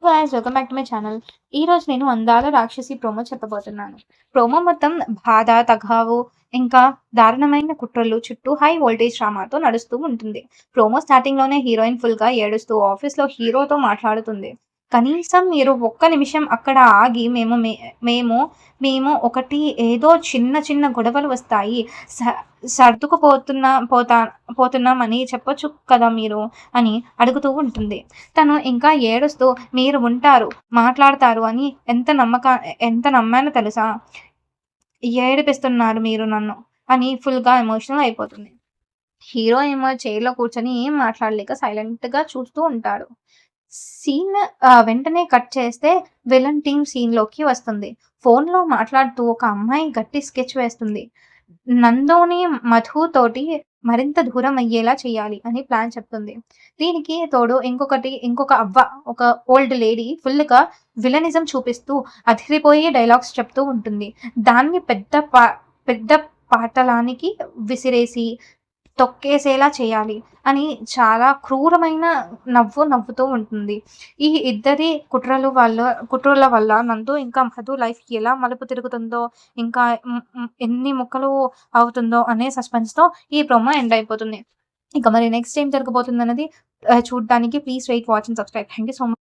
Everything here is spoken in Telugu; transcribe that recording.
Guys welcome back to my channel. ఈరోజు నేను 'అందాల రాక్షసి' ప్రోమో చెప్పబోతున్నాను. ప్రోమో మొత్తం బాధ, తగావు, ఇంకా దారుణమైన కుట్రలు చుట్టూ హై వోల్టేజ్ డ్రామాతో నడుస్తూ ఉంటుంది. ప్రోమో స్టార్టింగ్‌లోనే హీరోయిన్ ఫుల్‌గా ఏడుస్తూ ఆఫీస్‌లో హీరోతో మాట్లాడుతుంది. కనీసం మీరు ఒక్క నిమిషం అక్కడ ఆగి మేము మేము ఒకటి ఏదో చిన్న చిన్న గొడవలు వస్తాయి. స సర్దుకుపోతున్నా పోతా పోతున్నామని చెప్పొచ్చు కదా మీరు అని అడుగుతూ ఉంటుంది. తను ఇంకా ఏడుస్తూ మీరు ఉంటారు, మాట్లాడతారు అని ఎంత నమ్మానో తెలుసా? ఏడిపిస్తున్నారు మీరు నన్ను అని ఫుల్‌గా ఎమోషనల్ అయిపోతుంది. హీరో ఏమో చైర్‌లో కూర్చొని ఏం మాట్లాడలేక సైలెంట్‌గా చూస్తూ ఉంటాడు. సీన్ వెంటనే కట్ చేస్తే విలన్ టీమ్ సీన్‌లోకి వస్తుంది. ఫోన్‌లో మాట్లాడుతూ ఒక అమ్మాయి గట్టి స్కెచ్ వేస్తుంది. నందోని మధు తోటి మరింత దూరం అయ్యేలా చేయాలి అని ప్లాన్ చెప్తుంది. దీనికి తోడు ఇంకొక అవ్వ ఒక ఓల్డ్ లేడీ ఫుల్‌గా విలనిజం చూపిస్తూ అదిరిపోయే డైలాగ్స్ చెప్తూ ఉంటుంది. దాన్ని పెద్ద పాటలానికి విసిరేసి తొక్కేసేలా చేయాలి అని చాలా క్రూరమైన నవ్వుతూ ఉంటుంది. ఈ ఇద్దరి కుట్రల వల్ల నందు ఇంకా మధు లైఫ్ ఎలా మలుపు తిరుగుతుందో, ఇంకా ఎన్ని ముక్కలు అవుతుందో అనే సస్పెన్స్‌తో ఈ ప్రోమో ఎండ్ అయిపోతుంది. ఇక మరి నెక్స్ట్ ఏం జరగబోతుందన్నది చూడ్డానికి please wait, watch and subscribe. Thank you so much.